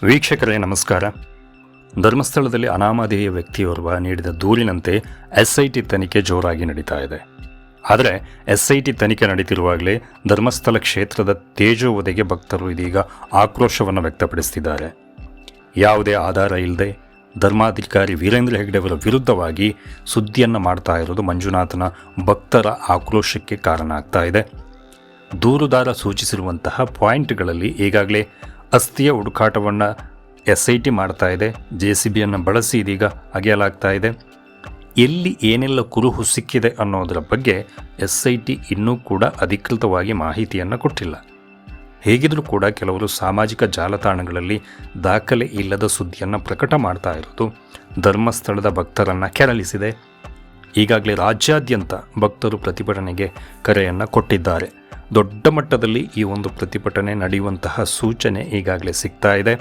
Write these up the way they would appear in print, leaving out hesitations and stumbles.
ವೀಕ್ಷಕರೇ ನಮಸ್ಕಾರ. ಧರ್ಮಸ್ಥಳದಲ್ಲಿ ಅನಾಮಧೇಯ ವ್ಯಕ್ತಿಯೋರ್ವ ನೀಡಿದ ದೂರಿನಂತೆ SIT ತನಿಖೆ ಜೋರಾಗಿ ನಡೀತಾ ಇದೆ. ಆದರೆ SIT ತನಿಖೆ ನಡೀತಿರುವಾಗಲೇ ಧರ್ಮಸ್ಥಳ ಕ್ಷೇತ್ರದ ತೇಜೋವಧೆಗೆ ಭಕ್ತರು ಇದೀಗ ಆಕ್ರೋಶವನ್ನು ವ್ಯಕ್ತಪಡಿಸುತ್ತಿದ್ದಾರೆ. ಯಾವುದೇ ಆಧಾರ ಇಲ್ಲದೆ ಧರ್ಮಾಧಿಕಾರಿ ವೀರೇಂದ್ರ ಹೆಗ್ಗಡೆ ಅವರ ವಿರುದ್ಧವಾಗಿ ಸುದ್ದಿಯನ್ನು ಮಾಡ್ತಾ ಇರೋದು ಮಂಜುನಾಥನ ಭಕ್ತರ ಆಕ್ರೋಶಕ್ಕೆ ಕಾರಣ ಆಗ್ತಾ ಇದೆ. ದೂರುದಾರ ಸೂಚಿಸಿರುವಂತಹ ಪಾಯಿಂಟ್ಗಳಲ್ಲಿ ಈಗಾಗಲೇ ಅಸ್ಥಿಯ ಹುಡುಕಾಟವನ್ನು SIT ಮಾಡ್ತಾ ಇದೆ. JCBಯನ್ನು ಬಳಸಿ ಇದೀಗ ಅಗೆಯಲಾಗ್ತಾ ಇದೆ. ಎಲ್ಲಿ ಏನೆಲ್ಲ ಕುರುಹು ಸಿಕ್ಕಿದೆ ಅನ್ನೋದರ ಬಗ್ಗೆ SIT ಇನ್ನೂ ಕೂಡ ಅಧಿಕೃತವಾಗಿ ಮಾಹಿತಿಯನ್ನು ಕೊಟ್ಟಿಲ್ಲ. ಹೇಗಿದ್ರೂ ಕೂಡ ಕೆಲವರು ಸಾಮಾಜಿಕ ಜಾಲತಾಣಗಳಲ್ಲಿ ದಾಖಲೆ ಇಲ್ಲದ ಸುದ್ದಿಯನ್ನು ಪ್ರಕಟ ಮಾಡ್ತಾ ಇರೋದು ಧರ್ಮಸ್ಥಳದ ಭಕ್ತರನ್ನು ಕೆರಳಿಸಿದೆ. ಈಗಾಗಲೇ ರಾಜ್ಯಾದ್ಯಂತ ಭಕ್ತರು ಪ್ರತಿಭಟನೆಗೆ ಕರೆಯನ್ನು ಕೊಟ್ಟಿದ್ದಾರೆ. ದೊಡ್ಡ ಮಟ್ಟದಲ್ಲಿ ಈ ಒಂದು ಪ್ರತಿಭಟನೆ ನಡೆಯುವಂತಹ ಸೂಚನೆ ಈಗಾಗಲೇ ಸಿಗ್ತಾ ಇದೆ.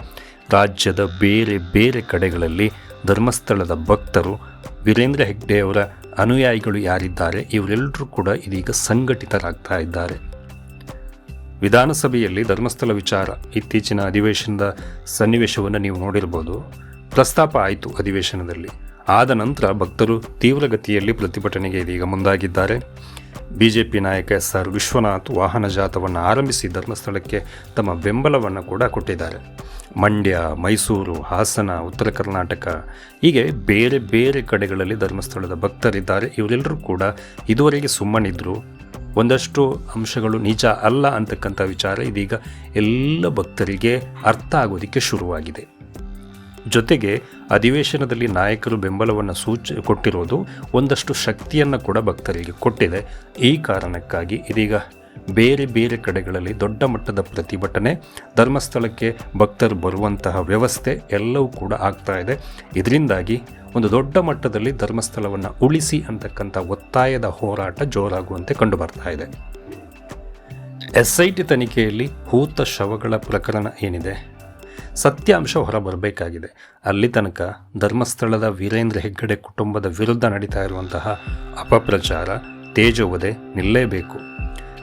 ರಾಜ್ಯದ ಬೇರೆ ಬೇರೆ ಕಡೆಗಳಲ್ಲಿ ಧರ್ಮಸ್ಥಳದ ಭಕ್ತರು, ವೀರೇಂದ್ರ ಹೆಗ್ಗಡೆಯವರ ಅನುಯಾಯಿಗಳು ಯಾರಿದ್ದಾರೆ ಇವರೆಲ್ಲರೂ ಕೂಡ ಇದೀಗ ಸಂಘಟಿತರಾಗ್ತಾ ಇದ್ದಾರೆ. ವಿಧಾನಸಭೆಯಲ್ಲಿ ಧರ್ಮಸ್ಥಳ ವಿಚಾರ ಇತ್ತೀಚಿನ ಅಧಿವೇಶನದ ಸನ್ನಿವೇಶವನ್ನು ನೀವು ನೋಡಿರ್ಬೋದು. ಪ್ರಸ್ತಾಪ ಆಯಿತು ಅಧಿವೇಶನದಲ್ಲಿ. ಆದ ನಂತರ ಭಕ್ತರು ತೀವ್ರಗತಿಯಲ್ಲಿ ಪ್ರತಿಭಟನೆಗೆ ಇದೀಗ ಮುಂದಾಗಿದ್ದಾರೆ. BJP ನಾಯಕ SR ವಿಶ್ವನಾಥ್ ವಾಹನ ಜಾಥವನ್ನು ಆರಂಭಿಸಿ ಧರ್ಮಸ್ಥಳಕ್ಕೆ ತಮ್ಮ ಬೆಂಬಲವನ್ನು ಕೂಡ ಕೊಟ್ಟಿದ್ದಾರೆ. ಮಂಡ್ಯ, ಮೈಸೂರು, ಹಾಸನ, ಉತ್ತರ ಕರ್ನಾಟಕ ಹೀಗೆ ಬೇರೆ ಬೇರೆ ಕಡೆಗಳಲ್ಲಿ ಧರ್ಮಸ್ಥಳದ ಭಕ್ತರಿದ್ದಾರೆ. ಇವರೆಲ್ಲರೂ ಕೂಡ ಇದುವರೆಗೆ ಸುಮ್ಮನಿದ್ರು. ಒಂದಷ್ಟು ಅಂಶಗಳು ನಿಜ ಅಲ್ಲ ಅಂತಕ್ಕಂಥ ವಿಚಾರ ಇದೀಗ ಎಲ್ಲ ಭಕ್ತರಿಗೆ ಅರ್ಥ ಆಗೋದಕ್ಕೆ ಶುರುವಾಗಿದೆ. ಜೊತೆಗೆ ಅಧಿವೇಶನದಲ್ಲಿ ನಾಯಕರು ಬೆಂಬಲವನ್ನು ಕೊಟ್ಟಿರೋದು ಒಂದಷ್ಟು ಶಕ್ತಿಯನ್ನು ಕೂಡ ಭಕ್ತರಿಗೆ ಕೊಟ್ಟಿದೆ. ಈ ಕಾರಣಕ್ಕಾಗಿ ಇದೀಗ ಬೇರೆ ಬೇರೆ ಕಡೆಗಳಲ್ಲಿ ದೊಡ್ಡ ಮಟ್ಟದ ಪ್ರತಿಭಟನೆ, ಧರ್ಮಸ್ಥಳಕ್ಕೆ ಭಕ್ತರು ಬರುವಂತಹ ವ್ಯವಸ್ಥೆ ಎಲ್ಲವೂ ಕೂಡ ಆಗ್ತಾ ಇದೆ. ಇದರಿಂದಾಗಿ ಒಂದು ದೊಡ್ಡ ಮಟ್ಟದಲ್ಲಿ ಧರ್ಮಸ್ಥಳವನ್ನು ಉಳಿಸಿ ಅಂತಕ್ಕಂಥ ಒತ್ತಾಯದ ಹೋರಾಟ ಜೋರಾಗುವಂತೆ ಕಂಡು ಬರ್ತಾ ಇದೆ. SIT ತನಿಖೆಯಲ್ಲಿ ಹೂತ ಶವಗಳ ಪ್ರಕರಣ ಏನಿದೆ, ಸತ್ಯಾಂಶ ಹೊರಬರಬೇಕಾಗಿದೆ. ಅಲ್ಲಿ ತನಕ ಧರ್ಮಸ್ಥಳದ ವೀರೇಂದ್ರ ಹೆಗ್ಗಡೆ ಕುಟುಂಬದ ವಿರುದ್ಧ ನಡೀತಾ ಇರುವಂತಹ ಅಪಪ್ರಚಾರ, ತೇಜೋವಧೆ ನಿಲ್ಲೇಬೇಕು.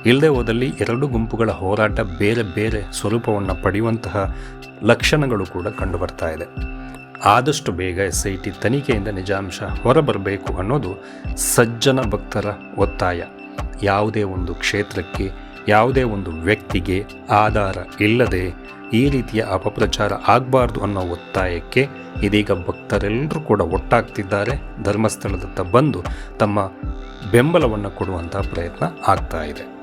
ಇಲ್ಲದೆ ಹೋದಲ್ಲಿ ಎರಡು ಗುಂಪುಗಳ ಹೋರಾಟ ಬೇರೆ ಬೇರೆ ಸ್ವರೂಪವನ್ನು ಪಡೆಯುವಂತಹ ಲಕ್ಷಣಗಳು ಕೂಡ ಕಂಡುಬರ್ತಾ ಇದೆ. ಆದಷ್ಟು ಬೇಗ SIT ತನಿಖೆಯಿಂದ ನಿಜಾಂಶ ಹೊರಬರಬೇಕು ಅನ್ನೋದು ಸಜ್ಜನ ಭಕ್ತರ ಒತ್ತಾಯ. ಯಾವುದೇ ಒಂದು ಕ್ಷೇತ್ರಕ್ಕೆ, ಯಾವುದೇ ಒಂದು ವ್ಯಕ್ತಿಗೆ ಆಧಾರ ಇಲ್ಲದೆ ಈ ರೀತಿಯ ಅಪಪ್ರಚಾರ ಆಗಬಾರ್ದು ಅನ್ನೋ ಒತ್ತಾಯಕ್ಕೆ ಇದೀಗ ಭಕ್ತರೆಲ್ಲರೂ ಕೂಡ ಒಟ್ಟಾಗ್ತಿದ್ದಾರೆ. ಧರ್ಮಸ್ಥಳದತ್ತ ಬಂದು ತಮ್ಮ ಬೆಂಬಲವನ್ನು ಕೊಡುವಂಥ ಪ್ರಯತ್ನ ಆಗ್ತಾ ಇದೆ.